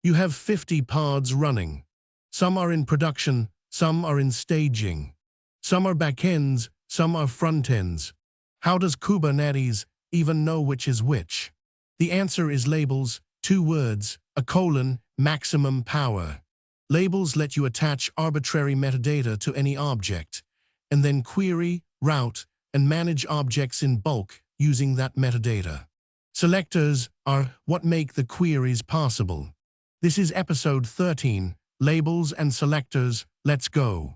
You have 50 pods running. Some are in production, some are in staging. Some are backends, some are frontends. How does Kubernetes even know which is which? The answer is labels, 2 words, a colon, maximum power. Labels let you attach arbitrary metadata to any object, and then query, route, and manage objects in bulk using that metadata. Selectors are what make the queries possible. This is episode 13, Labels and Selectors. Let's go.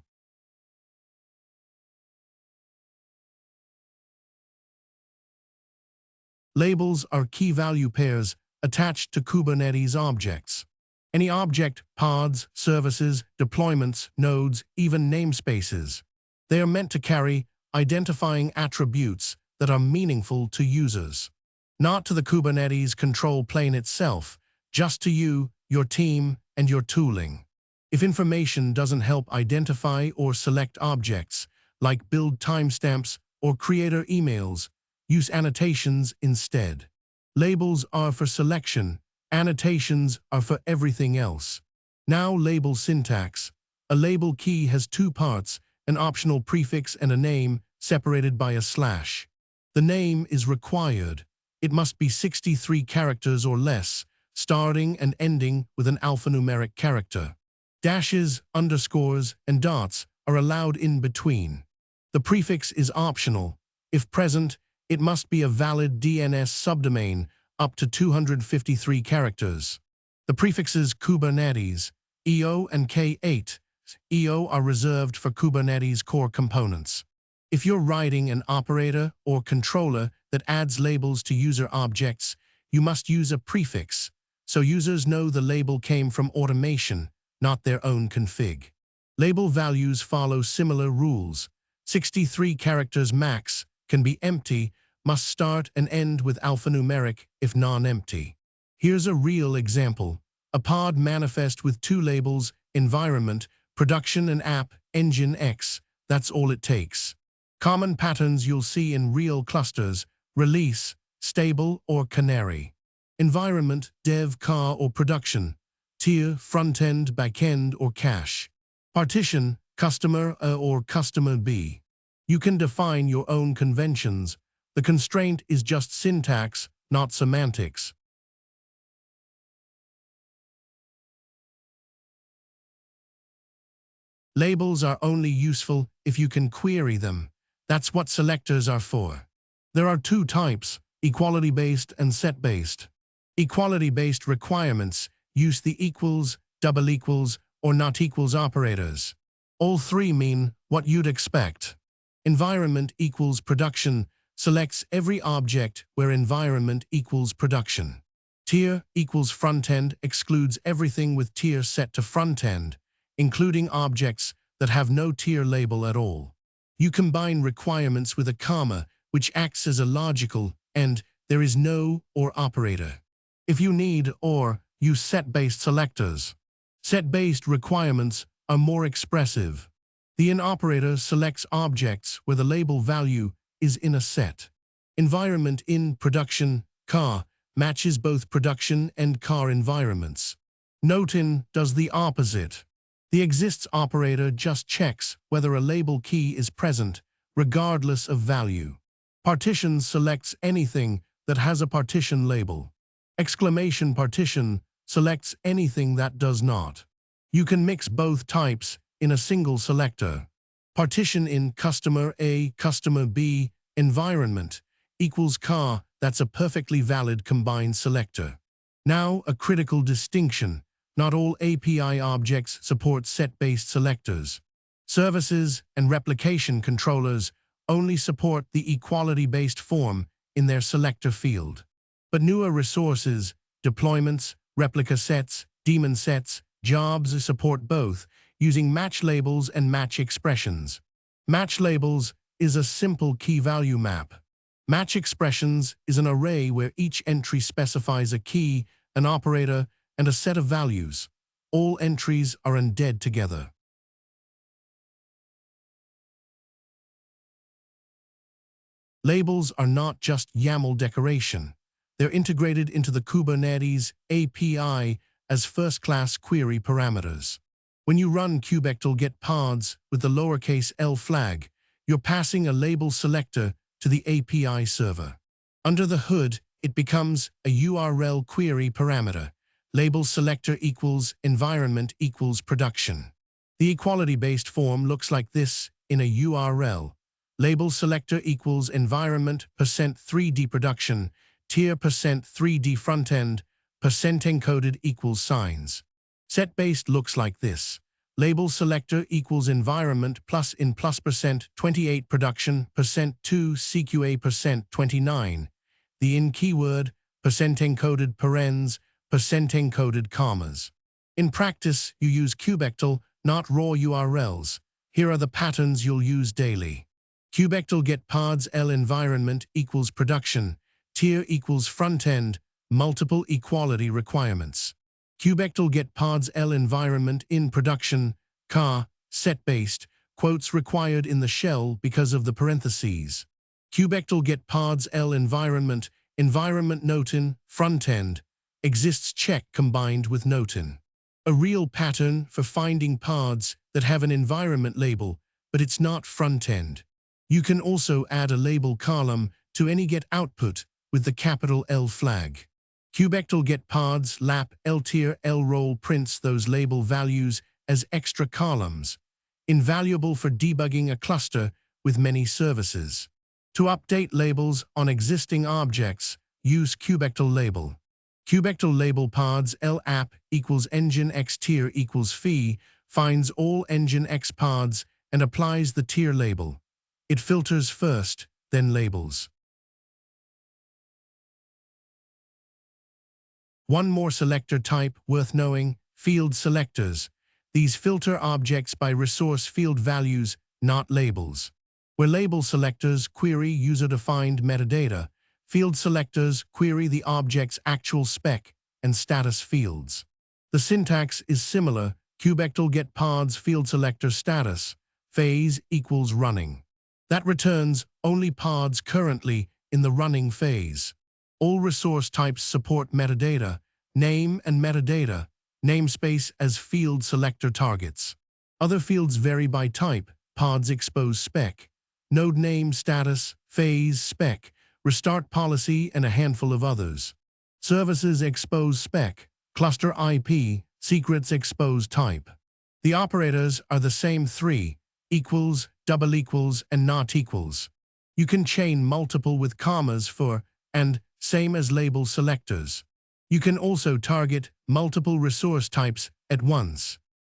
Labels are key-value pairs attached to Kubernetes objects. Any object, pods, services, deployments, nodes, even namespaces. They are meant to carry identifying attributes that are meaningful to users. Not to the Kubernetes control plane itself, just to you, your team, and your tooling. If information doesn't help identify or select objects, like build timestamps or creator emails, use annotations instead. Labels are for selection, annotations are for everything else. Now label syntax. A label key has 2 parts, an optional prefix and a name, separated by a slash. The name is required. It must be 63 characters or less, starting and ending with an alphanumeric character. Dashes, underscores, and dots are allowed in between. The prefix is optional. If present, it must be a valid DNS subdomain up to 253 characters. The prefixes Kubernetes, EO, and K8s, EO are reserved for Kubernetes core components. If you're writing an operator or controller that adds labels to user objects, you must use a prefix, so users know the label came from automation, not their own config. Label values follow similar rules. 63 characters max, can be empty, must start and end with alphanumeric if non-empty. Here's a real example. A pod manifest with 2 labels, environment, production and app, engine X. That's all it takes. Common patterns you'll see in real clusters: release, stable or canary. Environment, dev, car or production. Tier, front-end, back-end or cache. Partition, customer A or customer B. You can define your own conventions. The constraint is just syntax, not semantics. Labels are only useful if you can query them. That's what selectors are for. There are 2 types, equality-based and set-based. Equality-based requirements use the equals, double equals, or not equals operators. All 3 mean what you'd expect. Environment equals production selects every object where environment equals production. Tier equals front-end excludes everything with tier set to front-end, including objects that have no tier label at all. You combine requirements with a comma, which acts as a logical, and there is no or operator. If you need or, use set-based selectors. Set-based requirements are more expressive. The in operator selects objects where the label value is in a set. Environment in production, car, matches both production and car environments. Note in does the opposite. The exists operator just checks whether a label key is present, regardless of value. Partition selects anything that has a partition label. Exclamation partition selects anything that does not. You can mix both types in a single selector. Partition in customer A, customer B, environment equals car. That's a perfectly valid combined selector. Now, a critical distinction. Not all API objects support set-based selectors. Services and replication controllers only support the equality-based form in their selector field. But newer resources, deployments, replica sets, daemon sets, jobs support both, using match labels and match expressions. Match labels is a simple key-value map. Match expressions is an array where each entry specifies a key, an operator, and a set of values. All entries are undead together. Labels are not just YAML decoration. They're integrated into the Kubernetes API as first-class query parameters. When you run kubectl get paths with the lowercase l flag, you're passing a label selector to the API server. Under the hood, it becomes a URL query parameter. Label selector equals environment equals production. The equality-based form looks like this in a URL. Label selector equals environment %3D production, tier %3D frontend, %encoded equals signs. Set-based looks like this. Label selector equals environment plus in plus %28 production %2 CQA %29. The in keyword %encoded parens %encoded commas. In practice, you use kubectl, not raw URLs. Here are the patterns you'll use daily. Kubectl get paths L environment equals production, tier equals frontend, multiple equality requirements. Kubectl get paths L environment in production, car, set-based, quotes required in the shell because of the parentheses. Kubectl get paths L environment notin, frontend, exists check combined with notin. A real pattern for finding paths that have an environment label, but it's not frontend. You can also add a label column to any get output with the capital L flag. Kubectl get paths lap L tier L role prints those label values as extra columns, invaluable for debugging a cluster with many services. To update labels on existing objects, use kubectl label. Kubectl label paths L app equals engine x tier equals phi finds all engine x paths and applies the tier label. It filters first, then labels. One more selector type worth knowing, field selectors. These filter objects by resource field values, not labels. Where label selectors query user-defined metadata, field selectors query the object's actual spec and status fields. The syntax is similar. Kubectl get paths field selector status, phase equals running. That returns only paths currently in the running phase. All resource types support metadata, name and metadata, namespace as field selector targets. Other fields vary by type, paths expose spec, node name status, phase spec, restart policy, and a handful of others. Services expose spec, cluster IP, secrets expose type. The operators are the same three, equals, double equals, and not equals. You can chain multiple with commas for and, same as label selectors. You can also target multiple resource types at once.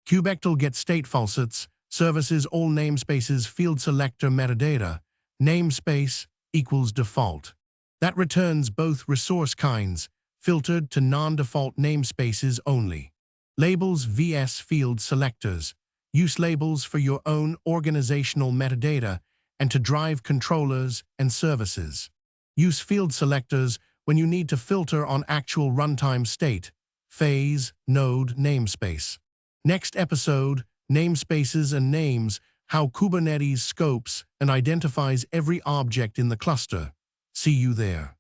Kubectl get state falsets, services all namespaces field selector metadata, namespace equals default. That returns both resource kinds, filtered to non-default namespaces only. Labels vs field selectors. Use labels for your own organizational metadata and to drive controllers and services. Use field selectors when you need to filter on actual runtime state, phase, node, namespace. Next episode, namespaces and names, how Kubernetes scopes and identifies every object in the cluster. See you there.